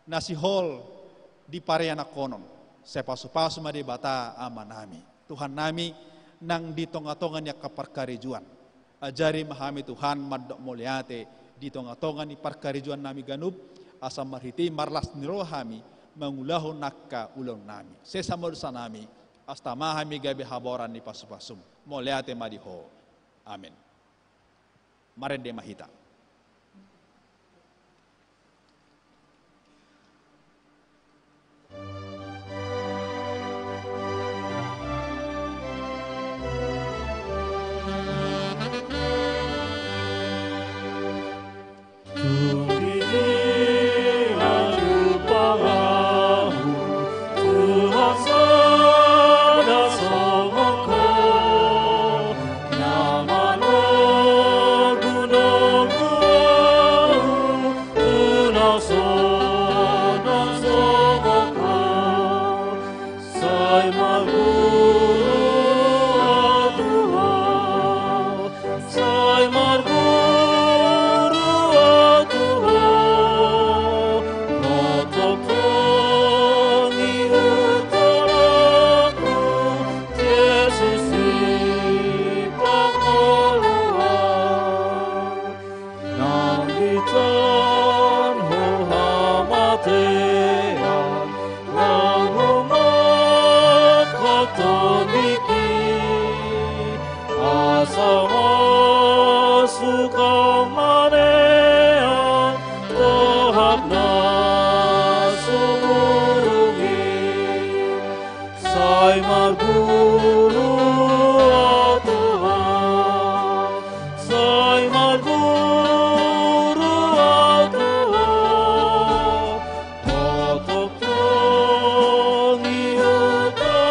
nasihol di pareana konon sepasu-pasu ma di bata amanami Tuhan nami nang di tonga-tongan yakka parkarejuan ajari mahami Tuhan maddok moliate di tonga-tongan di parkarejuan nami ganub asam marhiti marlas nirohami mangulahon nakka ulong nami. Sesamod sa nami, hasta mahami gabi haboran ni pasupasum. Moleate madiho. Amen. Marende mahita. Nama no gunung tean nang umat Katoliki asa masuk kamanean tahap nasumurungi sai marguru Tuhan sai marguru Tuhan otok tangi utaraku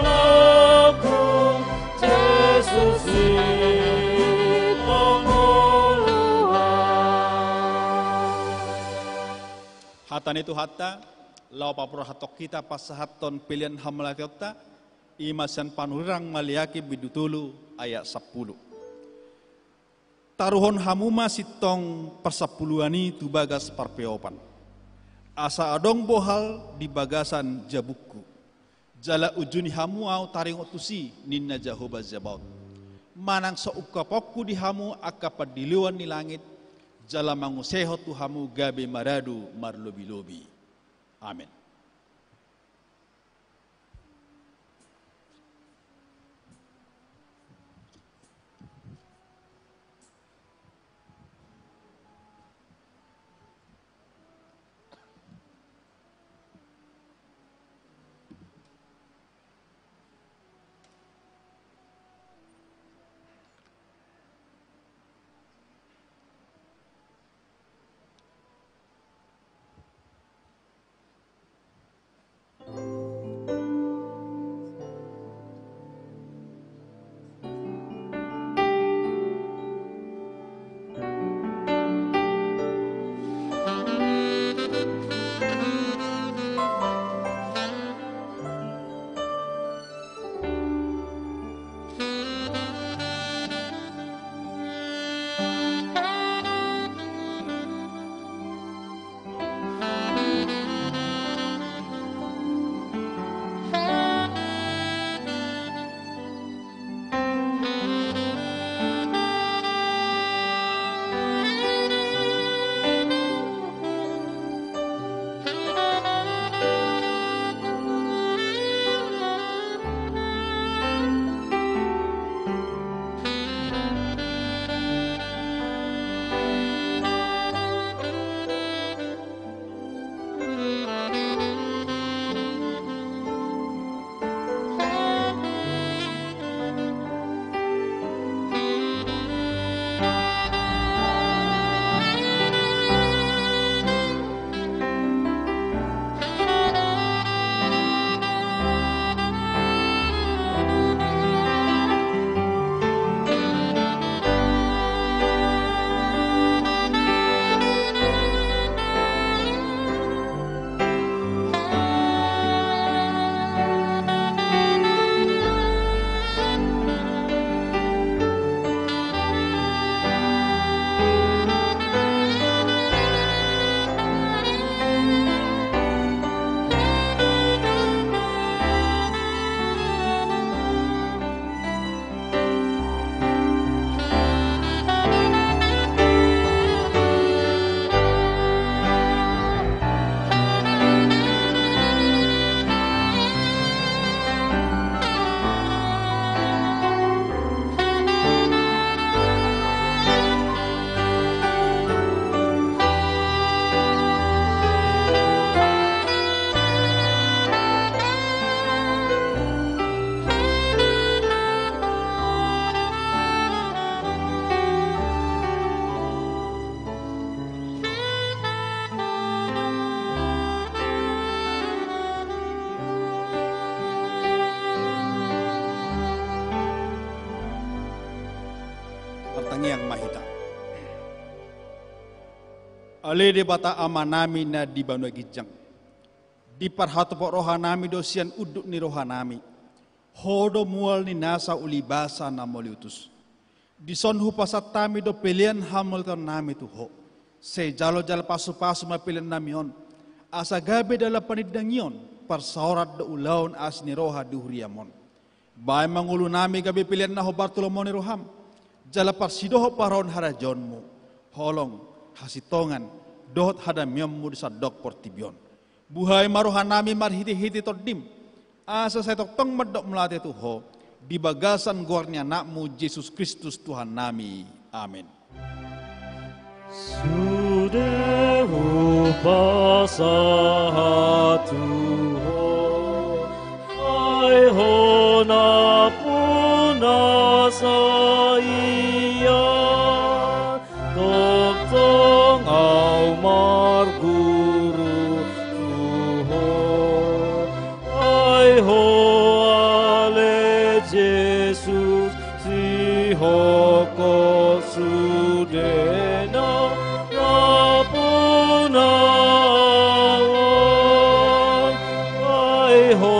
Yesus hatan itu hatta lau papura hatok kita pasahaton pilihan hamlatiokta imasan panurang maliaki bidutulu ayat 10. Taruhon hamuma sitong persapuluani tu bagas parpeopan. Asa adong bohal di bagasan jabukku. Jala ujuni hamu au taring otusi ninna Jehovah Zebaot. Manang saupkapokku di hamu akapadiluan ni langit. Jala manguseho tu hamu gabe maradu marlobi-lobi. Amin. Yang mahita. Ale de bata amanami na di banu gijang. Di parhatu po rohanami dosian uduk ni rohanami. Hodo mual ni nasa ulibasa na moliutus. Di sonhu pasatami do pilihan hamul kan nami tuho. Se jalo-jalo pasu-pasu mapilihan namion. Asa gabe dala panidangyon parsaurat do ulaun as ni roha duhriamon. Bay mangulu nami gabe pilihan na ho Bartolomeo ni roham. Jala parsidoho paron harajonmu, holong hasitongan, dohot hadamyommu di sadok portibion. Buhay maruhan nami marhiti-hiti todim. Asa saya tong medok melate Tuho. Di bagasan guarnya nakmu Yesus Kristus Tuhan nami. Amin. Sudah upasa Tuho, ai hona puna saya, tok tong au marguru Tuho, ai ho ale Jesus si hoko sudena rapuna ai ho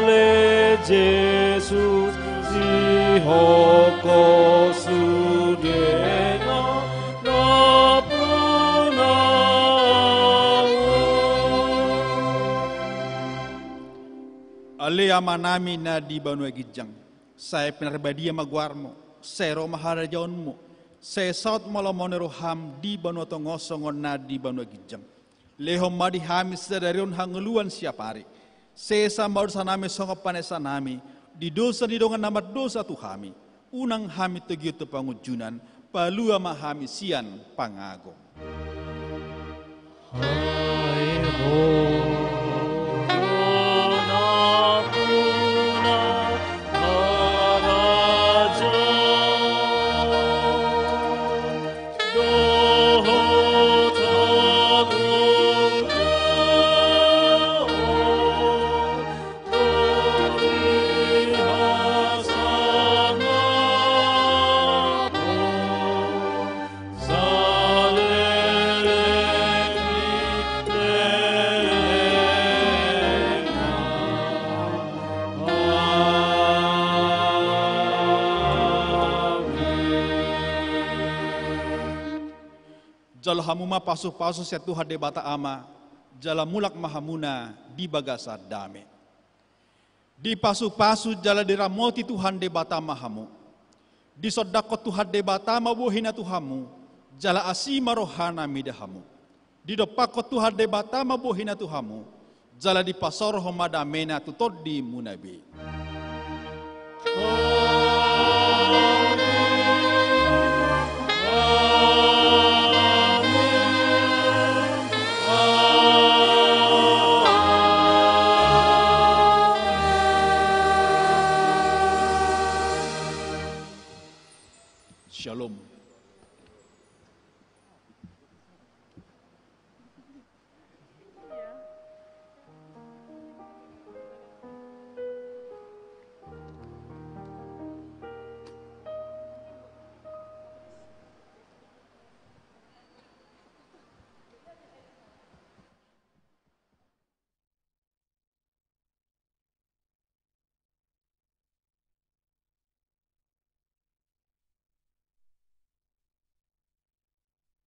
ale Jesus si hoko sudena rapuna Ale ama nami na di Banua Gijang. Saya penerbadia magwarmo. Saya roma harajaonmu. Saya saut malamonero ham di Banua Tongosongon na di Banua Gijang. Lehom madi hamis sedarion hangeluan siapari. Saya sambaur sanami songo panesa nami. Di dosa di dongan nama dosa tu hami. Unang hami tegiu pangujunan. Palu ama hami sian pangagong. Hai ho Jala hamuma pasu-pasu setu hade bata ama, jala mulak mahamuna di bagasa dame. Di pasu-pasu jala diramoti Tuhan de bata mahamu. Di sodako Tuhan de bata mabuhina Tuhamu, jala asima rohana midahamu. Di dopako Tuhan de bata mabuhina Tuhamu, jala di pasor homada mena tutod di munabi.